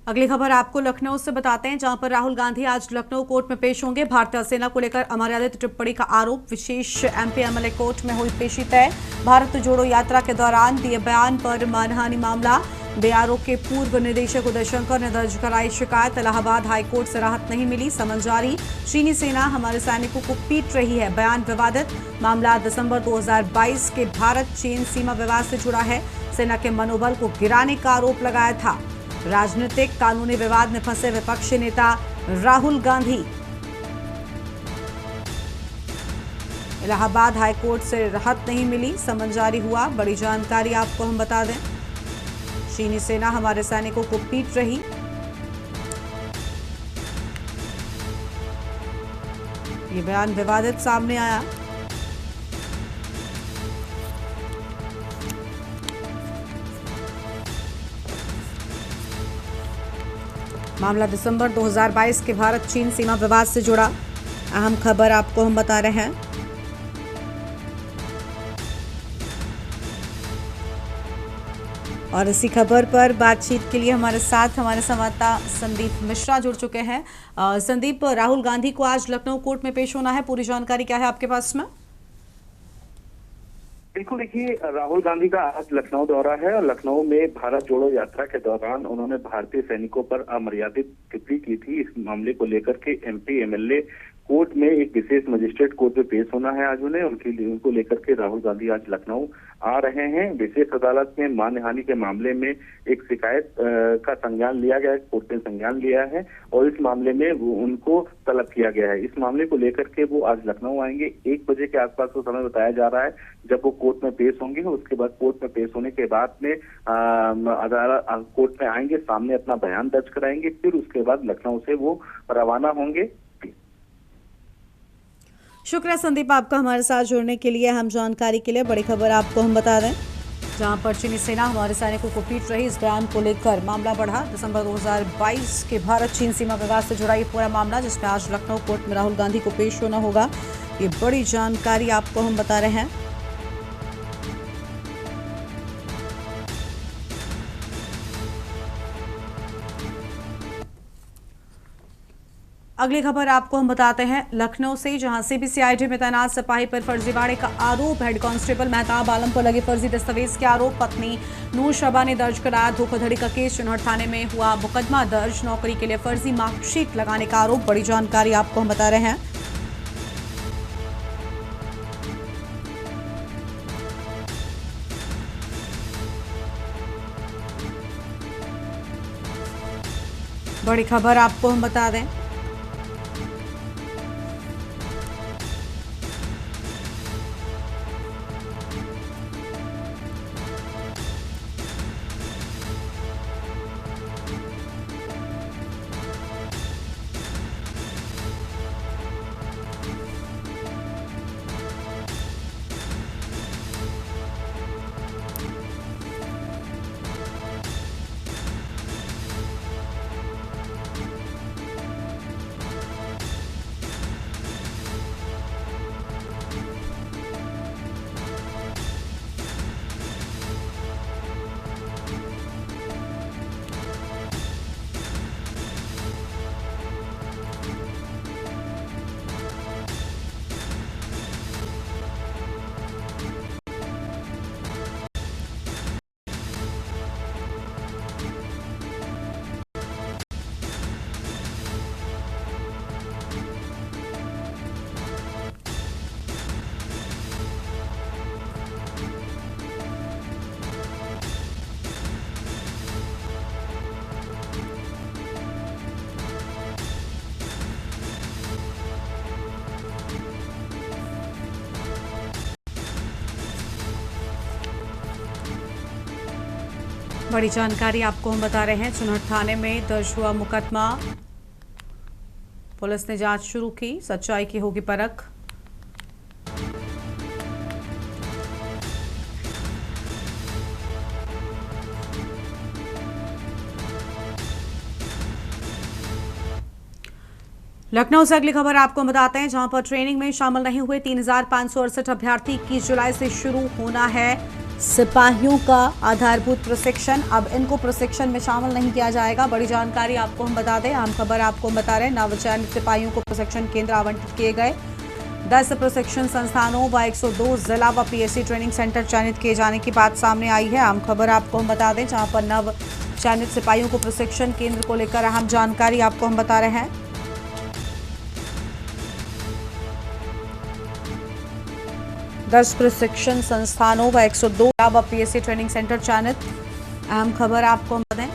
अगली खबर आपको लखनऊ से बताते हैं, जहां पर राहुल गांधी आज लखनऊ कोर्ट में पेश होंगे। भारतीय सेना को लेकर अमर्यादित टिप्पणी का आरोप, विशेष एमपी एमएलए कोर्ट में हुई पेशी तय। भारत जोड़ो यात्रा के दौरान दिए बयान पर मानहानि मामला, बीआरओ के पूर्व निदेशक उदय शंकर ने दर्ज कराई शिकायत। इलाहाबाद हाईकोर्ट से राहत नहीं मिली, समन जारी। चीनी सेना हमारे सैनिकों को पीट रही है, बयान विवादित। मामला दिसंबर 2022 के भारत चीन सीमा विवाद से जुड़ा है। सेना के मनोबल को गिराने का आरोप लगाया था। राजनीतिक कानूनी विवाद में फंसे विपक्षी नेता राहुल गांधी। इलाहाबाद हाईकोर्ट से राहत नहीं मिली, समन जारी हुआ। बड़ी जानकारी आपको हम बता दें, चीनी सेना हमारे सैनिकों को पीट रही। ये बयान विवादित सामने आया। मामला दिसंबर 2022 के भारत चीन सीमा विवाद से जुड़ा। अहम खबर आपको हम बता रहे हैं। और इसी खबर पर बातचीत के लिए हमारे साथ हमारे संवाददाता संदीप मिश्रा जुड़ चुके हैं। संदीप, राहुल गांधी को आज लखनऊ कोर्ट में पेश होना है, पूरी जानकारी क्या है आपके पास में? बिल्कुल, देखिए राहुल गांधी का आज लखनऊ दौरा है और लखनऊ में भारत जोड़ो यात्रा के दौरान उन्होंने भारतीय सैनिकों पर अमर्यादित टिप्पणी की थी। इस मामले को लेकर के एमपी एमएलए कोर्ट में एक विशेष मजिस्ट्रेट कोर्ट में पेश होना है आज उन्हें। उनको लेकर के राहुल गांधी आज लखनऊ आ रहे हैं। विशेष अदालत में मानहानि के मामले में एक शिकायत का संज्ञान लिया गया है, कोर्ट ने संज्ञान लिया है और इस मामले में उनको तलब किया गया है। इस मामले को लेकर के वो आज लखनऊ आएंगे। 1 बजे के आसपास को समय बताया जा रहा है जब वो कोर्ट में पेश होंगे। उसके बाद कोर्ट में पेश होने के बाद में अदालत कोर्ट में आएंगे, सामने अपना बयान दर्ज कराएंगे, फिर उसके बाद लखनऊ से वो रवाना होंगे। शुक्रिया संदीप आपका हमारे साथ जुड़ने के लिए। हम जानकारी के लिए बड़ी खबर आपको हम बता दें, जहां पर चीनी सेना हमारे सैनिकों को पीट रही, इस बयान को लेकर मामला बढ़ा। दिसंबर 2022 के भारत चीन सीमा विवाद से जुड़ा ये पूरा मामला, जिसमें आज लखनऊ कोर्ट में राहुल गांधी को पेश होना होगा। ये बड़ी जानकारी आपको हम बता रहे हैं। अगली खबर आपको हम बताते हैं लखनऊ से, जहां सीबीसीआईडी में तैनात सिपाही पर फर्जीवाड़े का आरोप। हेड कांस्टेबल मेहताब आलम पर लगे फर्जी दस्तावेज के आरोप। पत्नी नूर शबा ने दर्ज कराया धोखाधड़ी का केस। चुनहट थाने में हुआ मुकदमा दर्ज। नौकरी के लिए फर्जी मार्कशीट लगाने का आरोप। बड़ी जानकारी आपको हम बता रहे हैं। बड़ी खबर आपको हम बता दें, बड़ी जानकारी आपको हम बता रहे हैं। चुनहट थाने में दर्ज हुआ मुकदमा। पुलिस ने जांच शुरू की, सच्चाई की होगी परख। लखनऊ से अगली खबर आपको बताते हैं, जहां पर ट्रेनिंग में शामिल नहीं हुए 3568 अभ्यर्थी 21 जुलाई से शुरू होना है सिपाहियों का आधारभूत प्रशिक्षण। अब इनको प्रशिक्षण में शामिल नहीं किया जाएगा। बड़ी जानकारी आपको हम बता दें, अहम खबर आपको हम बता रहे हैं। नवचयनित सिपाहियों को प्रशिक्षण केंद्र आवंटित किए गए। 10 प्रशिक्षण संस्थानों व 102 जिला व पीएससी ट्रेनिंग सेंटर चयनित किए जाने की बात सामने आई है। अहम खबर आपको हम बता दें, जहां पर नव चयनित सिपाहियों को प्रशिक्षण केंद्र को लेकर अहम जानकारी आपको हम बता रहे हैं। दस प्रशिक्षण संस्थानों व 102 व पीएससी ट्रेनिंग सेंटर चयनित। अहम खबर आपको दें,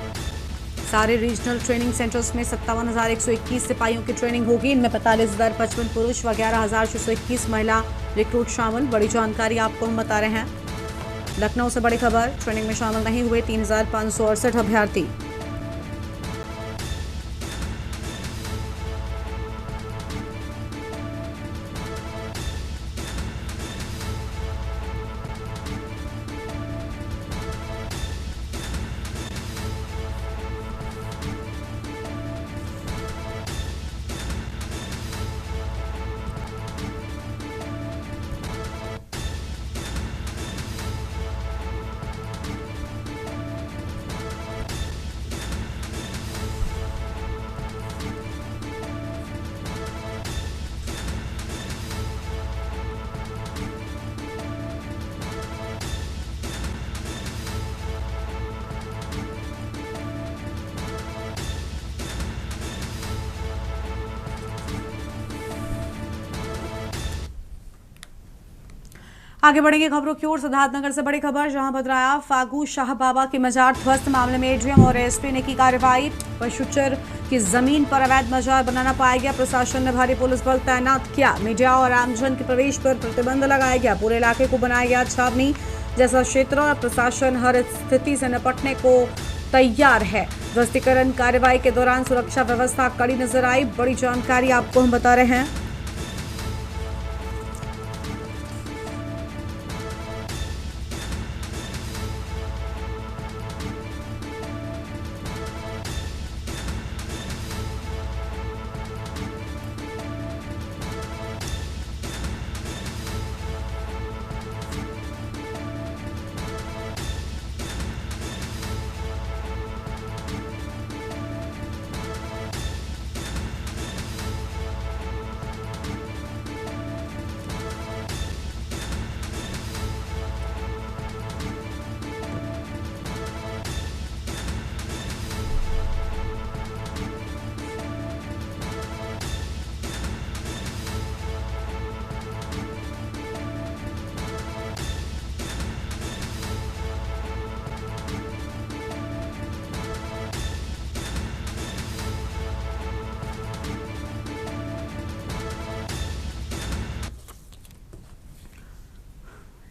सारे रीजनल ट्रेनिंग सेंटर्स में 57,121 सिपाहियों की ट्रेनिंग होगी। इनमें 45,055 पुरुष व 11,621 महिला रिक्रूट शामिल। बड़ी जानकारी आपको हम बता रहे हैं। लखनऊ से बड़ी खबर, ट्रेनिंग में शामिल नहीं हुए 3,568 अभ्यर्थी। आगे बढ़ेंगे खबरों की ओर। सिद्धार्थनगर से बड़ी खबर, जहां बदराया फागू शाह बाबा की मजार ध्वस्त मामले में एडीएम और एसपी ने की कार्रवाई। पशुचर की जमीन पर अवैध मजार बनाना पाया गया। प्रशासन ने भारी पुलिस बल तैनात किया। मीडिया और आमजन के प्रवेश पर प्रतिबंध लगाया गया। पूरे इलाके को बनाया गया छावनी जैसा क्षेत्र और प्रशासन हर स्थिति से निपटने को तैयार है। ध्वस्तीकरण कार्रवाई के दौरान सुरक्षा व्यवस्था कड़ी नजर आई। बड़ी जानकारी आपको हम बता रहे हैं।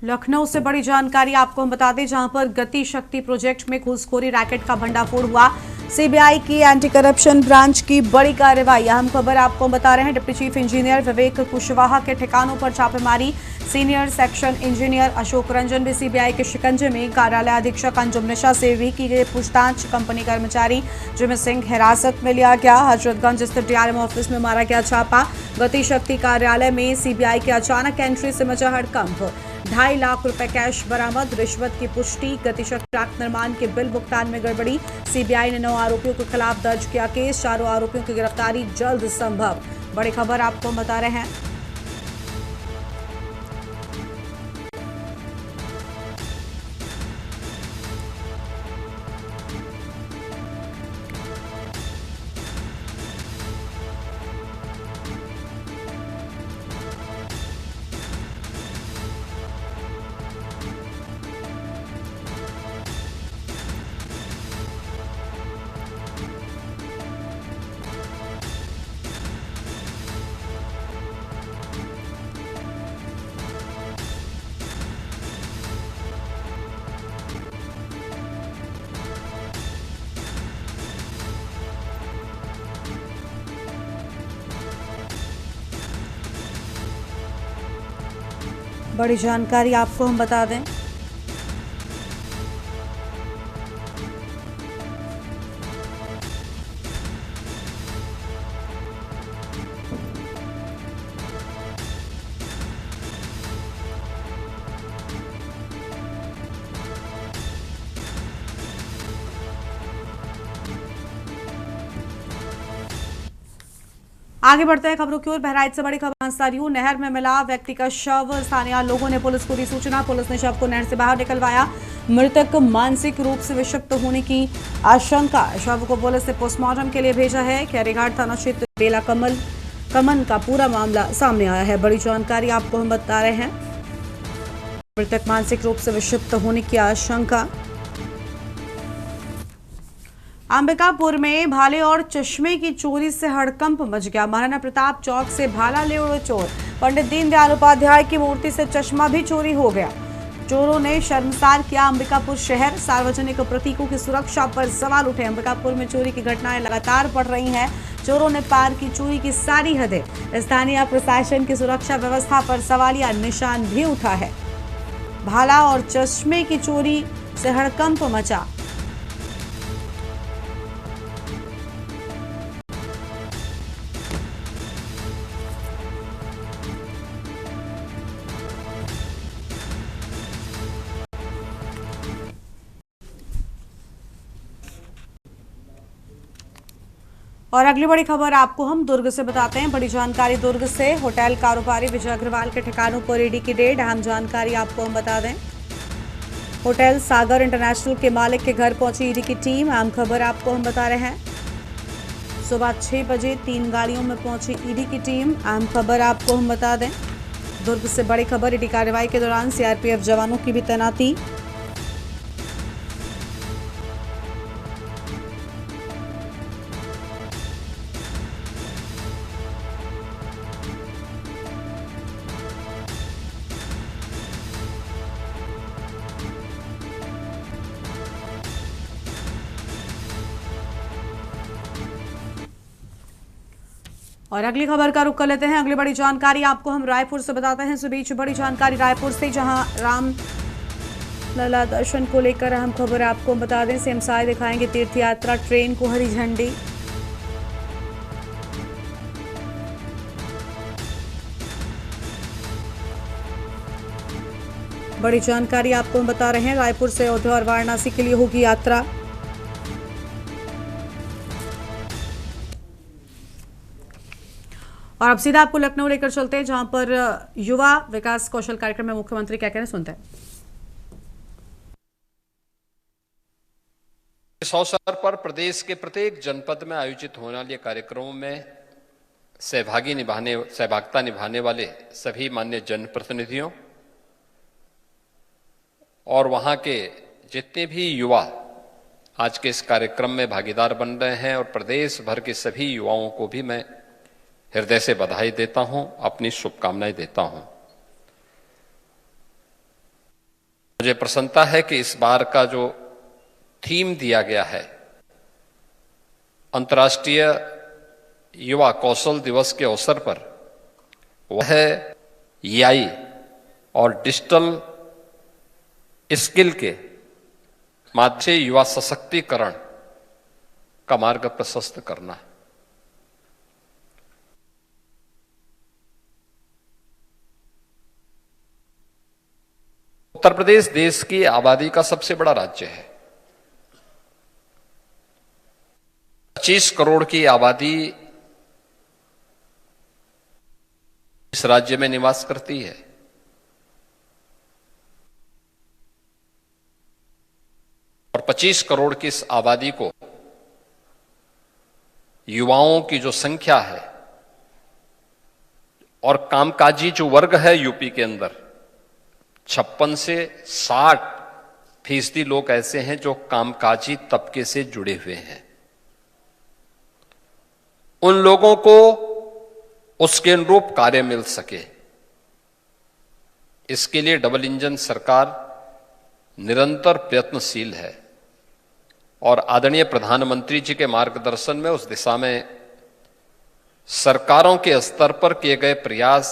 लखनऊ से बड़ी जानकारी आपको हम बता दें, जहां पर गति शक्ति प्रोजेक्ट में घूसखोरी रैकेट का भंडाफोड़ हुआ। सीबीआई की एंटी करप्शन ब्रांच की बड़ी कार्रवाई। अहम खबर आपको बता रहे हैं। डिप्टी चीफ इंजीनियर विवेक कुशवाहा के ठिकानों पर छापेमारी। Senior section engineer Ashok Ranjan भी सीबीआई के शिकंजे में। कार्यालय अधीक्षक अंजुम निशा से भी की गई पूछताछ। कंपनी कर्मचारी जिमित सिंह हिरासत में लिया गया। हजरतगंज स्थित डीआरएम ऑफिस में मारा गया छापा। गति शक्ति कार्यालय में सीबीआई की अचानक एंट्री से मचा हड़कंप। 2.5 लाख रुपए कैश बरामद। रिश्वत की पुष्टि। गतिशक्ति ट्रैक निर्माण के बिल भुगतान में गड़बड़ी। सीबीआई ने 9 आरोपियों के खिलाफ दर्ज किया केस। 4 आरोपियों की गिरफ्तारी जल्द संभव। बड़ी खबर आपको बता रहे हैं। बड़ी जानकारी आपको हम बता दें। आगे बढ़ते हैं खबरों की ओर। बहराइच से बड़ी खबर। सरयू नहर में मिला व्यक्ति का शव। स्थानीय लोगों ने पुलिस को दी सूचना। पुलिस ने शव को नहर से बाहर निकलवाया। मृतक मानसिक रूप से विक्षिप्त होने की आशंका। शव को पुलिस ने पोस्टमार्टम के लिए भेजा है। खैरीघाट थाना क्षेत्र बेला कमन का पूरा मामला सामने आया है। बड़ी जानकारी आपको हम बता रहे हैं। मृतक मानसिक रूप से विक्षिप्त होने की आशंका। अंबिकापुर में भाले और चश्मे की चोरी से हड़कंप मच गया। महाराणा प्रताप चौक से भाला ले उड़े चोर। पंडित दीनदयाल उपाध्याय की मूर्ति से चश्मा भी चोरी हो गया। चोरों ने शर्मसार किया अंबिकापुर शहर। सार्वजनिक प्रतीकों की सुरक्षा पर सवाल उठे। अंबिकापुर में चोरी की घटनाएं लगातार बढ़ रही हैं। चोरों ने पार की चोरी की सारी हदें। स्थानीय प्रशासन की सुरक्षा व्यवस्था पर सवालिया निशान भी उठा है। भाला और चश्मे की चोरी से हड़कंप मचा। और अगली बड़ी खबर आपको हम दुर्ग से बताते हैं। बड़ी जानकारी दुर्ग से। होटल कारोबारी विजय अग्रवाल के ठिकानों पर ईडी की रेड। अहम जानकारी आपको हम बता दें। होटल सागर इंटरनेशनल के मालिक के घर पहुंची ईडी की टीम। अहम खबर आपको हम बता रहे हैं। सुबह 6 बजे 3 गाड़ियों में पहुंची ईडी की टीम। अहम खबर आपको हम बता दें। दुर्ग से बड़ी खबर, ईडी कार्रवाई के दौरान सीआरपीएफ जवानों की भी तैनाती। और अगली खबर का रुख कर लेते हैं। अगली बड़ी जानकारी आपको हम रायपुर से बताते हैं। इस बीच बड़ी जानकारी रायपुर से, जहां राम लला दर्शन को लेकर अहम खबर आपको बता दें। सीएम साय दिखाएंगे तीर्थ यात्रा ट्रेन को हरी झंडी। बड़ी जानकारी आपको हम बता रहे हैं, रायपुर से अयोध्या और वाराणसी के लिए होगी यात्रा। और अब सीधा आपको लखनऊ लेकर चलते हैं, जहां पर युवा विकास कौशल कार्यक्रम में मुख्यमंत्री क्या कह रहे हैं, सुनते हैं। इस अवसर पर प्रदेश के प्रत्येक जनपद में आयोजित होने वाले कार्यक्रमों में सहभागिता निभाने वाले सभी माननीय जनप्रतिनिधियों और वहां के जितने भी युवा आज के इस कार्यक्रम में भागीदार बन रहे हैं, और प्रदेश भर के सभी युवाओं को भी मैं हृदय से बधाई देता हूं, अपनी शुभकामनाएं देता हूं। मुझे प्रसन्नता है कि इस बार का जो थीम दिया गया है, अंतर्राष्ट्रीय युवा कौशल दिवस के अवसर पर, वह है एआई और डिजिटल स्किल के माध्यम से युवा सशक्तिकरण का मार्ग प्रशस्त करना है। उत्तर प्रदेश देश की आबादी का सबसे बड़ा राज्य है। 25 करोड़ की आबादी इस राज्य में निवास करती है। और 25 करोड़ की इस आबादी को युवाओं की जो संख्या है और कामकाजी जो वर्ग है यूपी के अंदर, 56 से 60% लोग ऐसे हैं जो कामकाजी तबके से जुड़े हुए हैं। उन लोगों को उसके अनुरूप कार्य मिल सके, इसके लिए डबल इंजन सरकार निरंतर प्रयत्नशील है। और आदरणीय प्रधानमंत्री जी के मार्गदर्शन में उस दिशा में सरकारों के स्तर पर किए गए प्रयास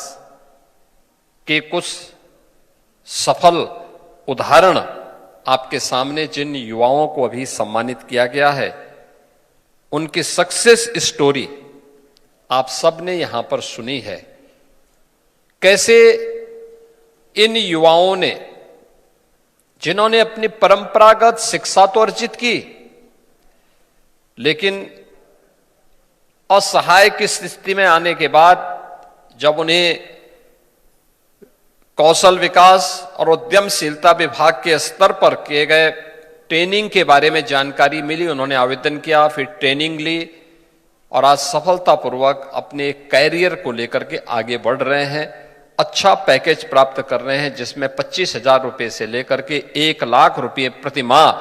के कुछ सफल उदाहरण आपके सामने जिन युवाओं को अभी सम्मानित किया गया है, उनकी सक्सेस स्टोरी आप सब ने यहां पर सुनी है। कैसे इन युवाओं ने, जिन्होंने अपनी परंपरागत शिक्षा तो अर्जित की, लेकिन असहाय की स्थिति में आने के बाद जब उन्हें कौशल विकास और उद्यमशीलता विभाग के स्तर पर किए गए ट्रेनिंग के बारे में जानकारी मिली, उन्होंने आवेदन किया, फिर ट्रेनिंग ली और आज सफलतापूर्वक अपने कैरियर को लेकर के आगे बढ़ रहे हैं। अच्छा पैकेज प्राप्त कर रहे हैं, जिसमें 25,000 रुपए से लेकर के 1 लाख रुपए प्रति माह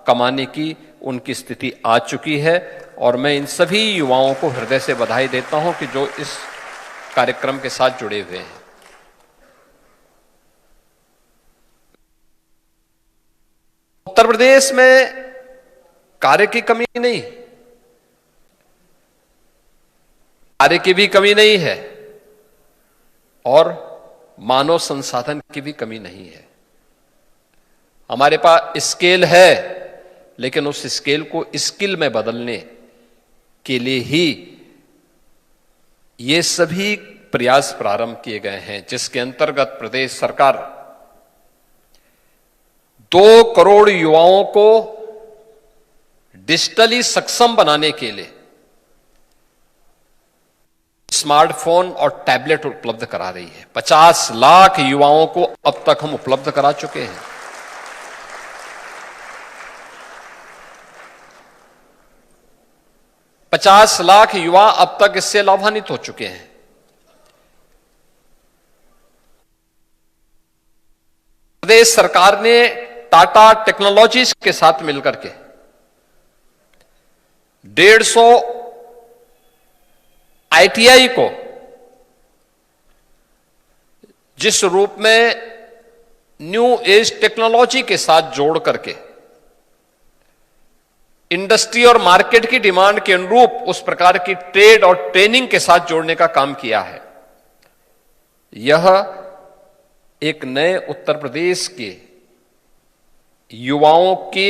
कमाने की उनकी स्थिति आ चुकी है। और मैं इन सभी युवाओं को हृदय से बधाई देता हूं कि जो इस कार्यक्रम के साथ जुड़े हुए हैं। उत्तर प्रदेश में कार्य की कमी नहीं, कार्य की भी कमी नहीं है और मानव संसाधन की भी कमी नहीं है। हमारे पास स्केल है, लेकिन उस स्केल को स्किल में बदलने के लिए ही ये सभी प्रयास प्रारंभ किए गए हैं, जिसके अंतर्गत प्रदेश सरकार 2 करोड़ युवाओं को डिजिटली सक्षम बनाने के लिए स्मार्टफोन और टैबलेट उपलब्ध करा रही है। 50 लाख युवाओं को अब तक हम उपलब्ध करा चुके हैं। पचास लाख युवा अब तक इससे लाभान्वित हो चुके हैं। प्रदेश सरकार ने टाटा टेक्नोलॉजीज के साथ मिलकर के 150 आईटीआई को जिस रूप में न्यू एज टेक्नोलॉजी के साथ जोड़ करके इंडस्ट्री और मार्केट की डिमांड के अनुरूप उस प्रकार की ट्रेड और ट्रेनिंग के साथ जोड़ने का काम किया है, यह एक नए उत्तर प्रदेश के युवाओं के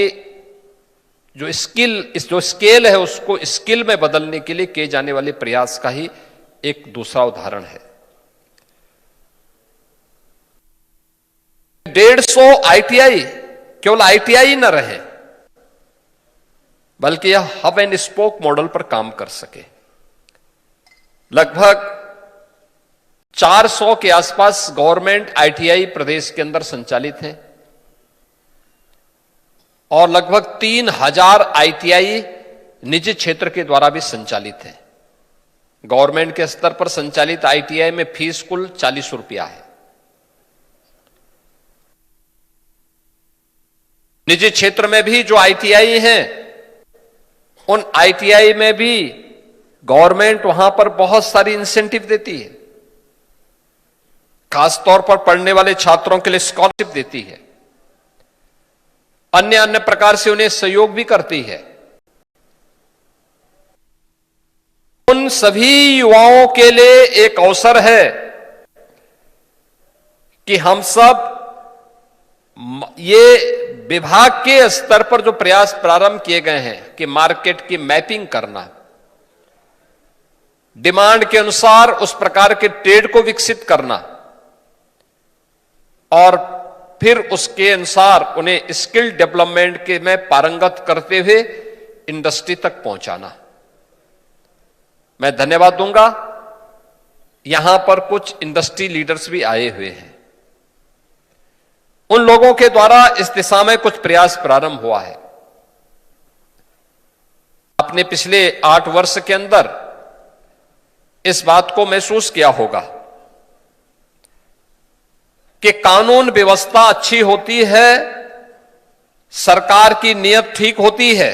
जो स्केल है उसको स्किल में बदलने के लिए किए जाने वाले प्रयास का ही एक दूसरा उदाहरण है। 150 आईटीआई केवल आईटीआई न रहे, बल्कि यह हब एंड स्पोक मॉडल पर काम कर सके। लगभग 400 के आसपास गवर्नमेंट आईटीआई प्रदेश के अंदर संचालित है और लगभग 3000 आईटीआई निजी क्षेत्र के द्वारा भी संचालित है। गवर्नमेंट के स्तर पर संचालित आईटीआई में फीस कुल 40 रुपया है। निजी क्षेत्र में भी जो आईटीआई हैं, उन आईटीआई में भी गवर्नमेंट वहां पर बहुत सारी इंसेंटिव देती है, खासतौर पर पढ़ने वाले छात्रों के लिए स्कॉलरशिप देती है, अन्य अन्य प्रकार से उन्हें सहयोग भी करती है। उन सभी युवाओं के लिए एक अवसर है कि हम सब ये विभाग के स्तर पर जो प्रयास प्रारंभ किए गए हैं कि मार्केट की मैपिंग करना, डिमांड के अनुसार उस प्रकार के ट्रेड को विकसित करना और फिर उसके अनुसार उन्हें स्किल डेवलपमेंट के में पारंगत करते हुए इंडस्ट्री तक पहुंचाना। मैं धन्यवाद दूंगा, यहां पर कुछ इंडस्ट्री लीडर्स भी आए हुए हैं। उन लोगों के द्वारा इस दिशा में कुछ प्रयास प्रारंभ हुआ है। आपने पिछले 8 वर्ष के अंदर इस बात को महसूस किया होगा कि कानून व्यवस्था अच्छी होती है, सरकार की नीयत ठीक होती है,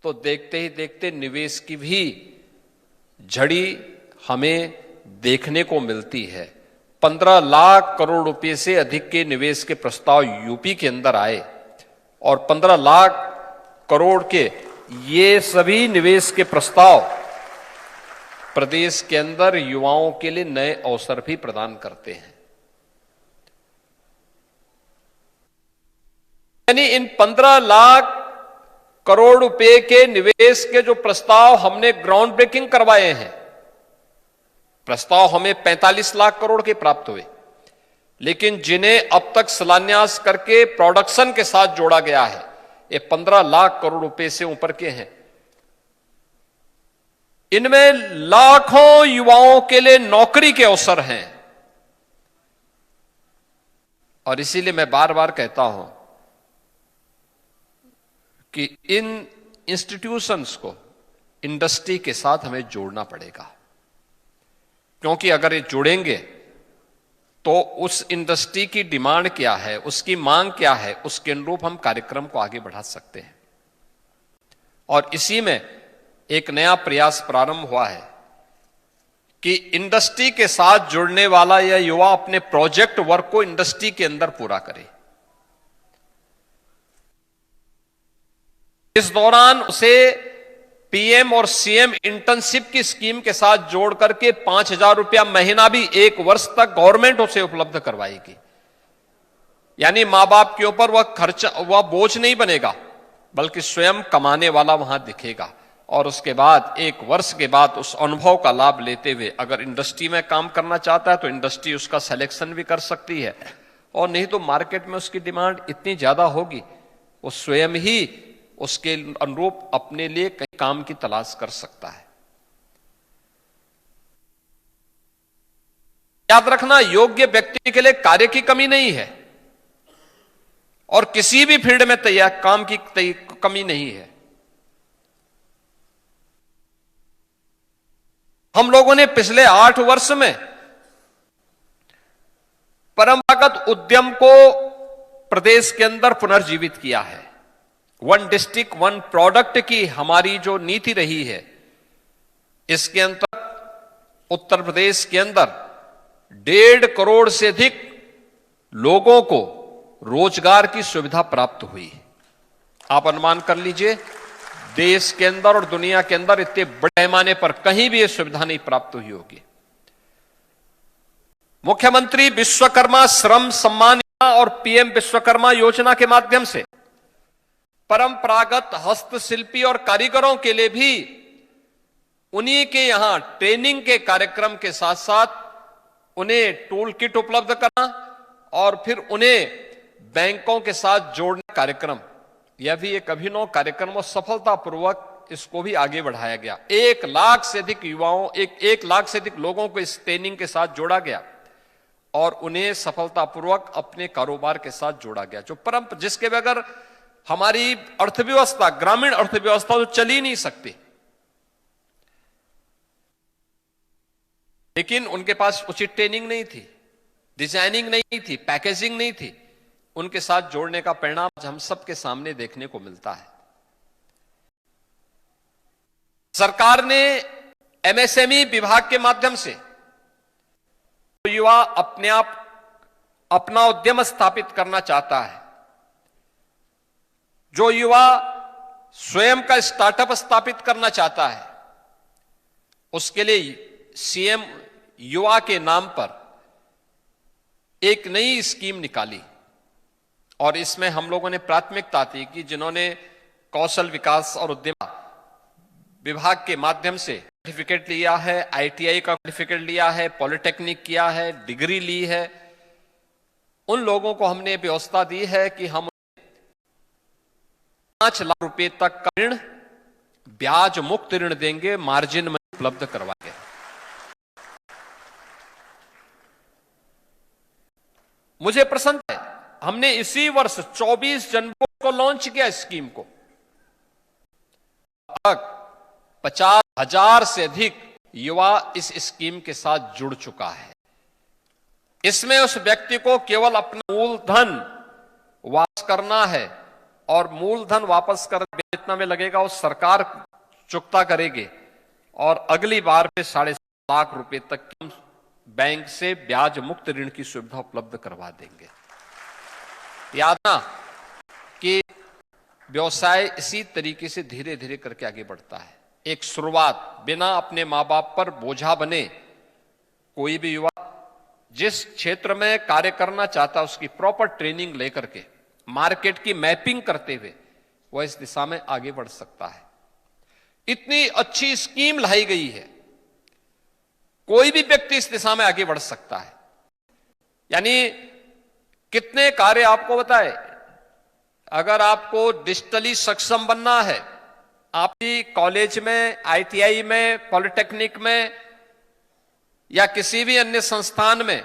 तो देखते ही देखते निवेश की भी झड़ी हमें देखने को मिलती है। 15 लाख करोड़ रुपए से अधिक के निवेश के प्रस्ताव यूपी के अंदर आए और 15 लाख करोड़ के ये सभी निवेश के प्रस्ताव प्रदेश के अंदर युवाओं के लिए नए अवसर भी प्रदान करते हैं। यानी इन 15 लाख करोड़ रुपए के निवेश के जो प्रस्ताव हमने ग्राउंड ब्रेकिंग करवाए हैं, प्रस्ताव हमें 45 लाख करोड़ के प्राप्त हुए, लेकिन जिन्हें अब तक शिलान्यास करके प्रोडक्शन के साथ जोड़ा गया है, ये 15 लाख करोड़ रुपए से ऊपर के हैं। इनमें लाखों युवाओं के लिए नौकरी के अवसर हैं और इसीलिए मैं बार बार कहता हूं कि इन इंस्टीट्यूशंस को इंडस्ट्री के साथ हमें जोड़ना पड़ेगा, क्योंकि अगर ये जुड़ेंगे तो उस इंडस्ट्री की डिमांड क्या है, उसकी मांग क्या है, उसके अनुरूप हम कार्यक्रम को आगे बढ़ा सकते हैं। और इसी में एक नया प्रयास प्रारंभ हुआ है कि इंडस्ट्री के साथ जुड़ने वाला यह युवा अपने प्रोजेक्ट वर्क को इंडस्ट्री के अंदर पूरा करे। इस दौरान उसे पीएम और सीएम इंटर्नशिप की स्कीम के साथ जोड़ करके 5,000 रुपया महीना भी 1 वर्ष तक गवर्नमेंट उसे उपलब्ध करवाएगी। यानी मां बाप के ऊपर वह खर्चा, वह बोझ नहीं बनेगा, बल्कि स्वयं कमाने वाला वहां दिखेगा। और उसके बाद 1 वर्ष के बाद उस अनुभव का लाभ लेते हुए अगर इंडस्ट्री में काम करना चाहता है तो इंडस्ट्री उसका सिलेक्शन भी कर सकती है, और नहीं तो मार्केट में उसकी डिमांड इतनी ज्यादा होगी वो स्वयं ही उसके अनुरूप अपने लिए कहीं काम की तलाश कर सकता है। याद रखना, योग्य व्यक्ति के लिए कार्य की कमी नहीं है और किसी भी फील्ड में तैयार काम की कमी नहीं है। हम लोगों ने पिछले 8 वर्ष में परंपरागत उद्यम को प्रदेश के अंदर पुनर्जीवित किया है। वन डिस्ट्रिक्ट वन प्रोडक्ट की हमारी जो नीति रही है, इसके अंतर्गत उत्तर प्रदेश के अंदर 1.5 करोड़ से अधिक लोगों को रोजगार की सुविधा प्राप्त हुई। आप अनुमान कर लीजिए, देश के अंदर और दुनिया के अंदर इतने बड़े पैमाने पर कहीं भी यह सुविधा नहीं प्राप्त हुई होगी। मुख्यमंत्री विश्वकर्मा श्रम सम्मान योजना और पीएम विश्वकर्मा योजना के माध्यम से परंपरागत हस्तशिल्पी और कारीगरों के लिए भी उन्हीं के यहां ट्रेनिंग के कार्यक्रम के साथ साथ उन्हें टूल किट उपलब्ध करना और फिर उन्हें बैंकों के साथ जोड़ने कार्यक्रम, यह भी एक अभिनव कार्यक्रम और सफलतापूर्वक इसको भी आगे बढ़ाया गया। 1 लाख से अधिक युवाओं, 1 लाख से अधिक लोगों को इस ट्रेनिंग के साथ जोड़ा गया और उन्हें सफलतापूर्वक अपने कारोबार के साथ जोड़ा गया, जो जिसके बगैर हमारी अर्थव्यवस्था, ग्रामीण अर्थव्यवस्था तो चल ही नहीं सकती। लेकिन उनके पास उचित ट्रेनिंग नहीं थी, डिजाइनिंग नहीं थी, पैकेजिंग नहीं थी। उनके साथ जोड़ने का परिणाम हम सबके सामने देखने को मिलता है। सरकार ने एमएसएमई विभाग के माध्यम से युवा अपने आप अपना उद्यम स्थापित करना चाहता है, जो युवा स्वयं का स्टार्टअप स्थापित करना चाहता है, उसके लिए सीएम युवा के नाम पर एक नई स्कीम निकाली और इसमें हम लोगों ने प्राथमिकता दी कि जिन्होंने कौशल विकास और उद्यम विभाग के माध्यम से सर्टिफिकेट लिया है, आईटीआई का सर्टिफिकेट लिया है, पॉलिटेक्निक किया है, डिग्री ली है, उन लोगों को हमने व्यवस्था दी है कि हम 5 लाख रुपए तक का ऋण, ब्याज मुक्त ऋण देंगे, मार्जिन में उपलब्ध करवाएंगे। मुझे प्रसन्न है, हमने इसी वर्ष 24 जनवरी को लॉन्च किया स्कीम को। अब 50,000 से अधिक युवा इस स्कीम के साथ जुड़ चुका है। इसमें उस व्यक्ति को केवल अपना मूलधन वापस करना है और मूलधन वापस कर जितना में लगेगा वो सरकार चुकता करेगी और अगली बार पे 7.5 लाख रुपए तक बैंक से ब्याज मुक्त ऋण की सुविधा उपलब्ध करवा देंगे। याद ना कि व्यवसाय इसी तरीके से धीरे धीरे करके आगे बढ़ता है। एक शुरुआत, बिना अपने मां बाप पर बोझा बने कोई भी युवा जिस क्षेत्र में कार्य करना चाहता है उसकी प्रॉपर ट्रेनिंग लेकर के मार्केट की मैपिंग करते हुए वह इस दिशा में आगे बढ़ सकता है। इतनी अच्छी स्कीम लाई गई है, कोई भी व्यक्ति इस दिशा में आगे बढ़ सकता है। यानी कितने कार्य आपको बताए, अगर आपको डिजिटली सक्षम बनना है, आपकी कॉलेज में, आईटीआई में, पॉलिटेक्निक में या किसी भी अन्य संस्थान में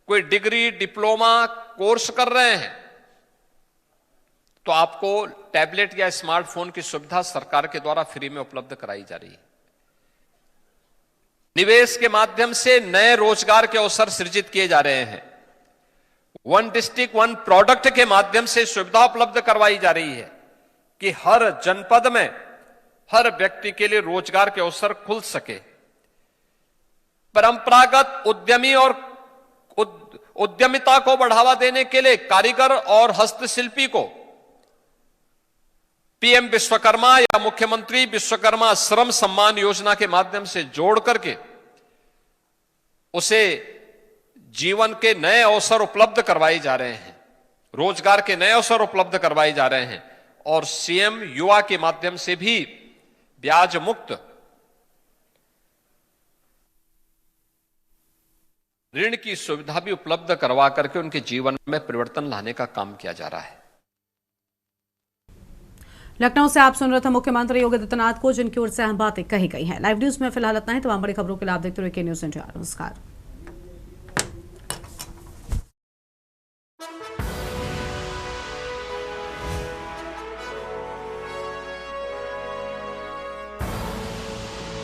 कोई डिग्री, डिप्लोमा कोर्स कर रहे हैं तो आपको टैबलेट या स्मार्टफोन की सुविधा सरकार के द्वारा फ्री में उपलब्ध कराई जा रही है। निवेश के माध्यम से नए रोजगार के अवसर सृजित किए जा रहे हैं। वन डिस्ट्रिक्ट वन प्रोडक्ट के माध्यम से सुविधा उपलब्ध करवाई जा रही है कि हर जनपद में हर व्यक्ति के लिए रोजगार के अवसर खुल सके। परंपरागत उद्यमी और उद्यमिता को बढ़ावा देने के लिए कारीगर और हस्तशिल्पी को पीएम विश्वकर्मा या मुख्यमंत्री विश्वकर्मा श्रम सम्मान योजना के माध्यम से जोड़ करके उसे जीवन के नए अवसर उपलब्ध करवाए जा रहे हैं, रोजगार के नए अवसर उपलब्ध करवाए जा रहे हैं और सीएम युवा के माध्यम से भी ब्याज मुक्त ऋण की सुविधा भी उपलब्ध करवा करके उनके जीवन में परिवर्तन लाने का काम किया जा रहा है। लखनऊ से आप सुन रहे थे मुख्यमंत्री योगी आदित्यनाथ को, जिनकी ओर से अहम बातें कही गई हैं। लाइव न्यूज में फिलहाल इतना ही। तमाम बड़ी खबरों के लिए आप देखते रहिए के न्यूज इंडिया। नमस्कार।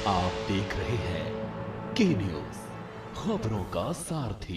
आप देख रहे हैं के न्यूज, खबरों का सारथी।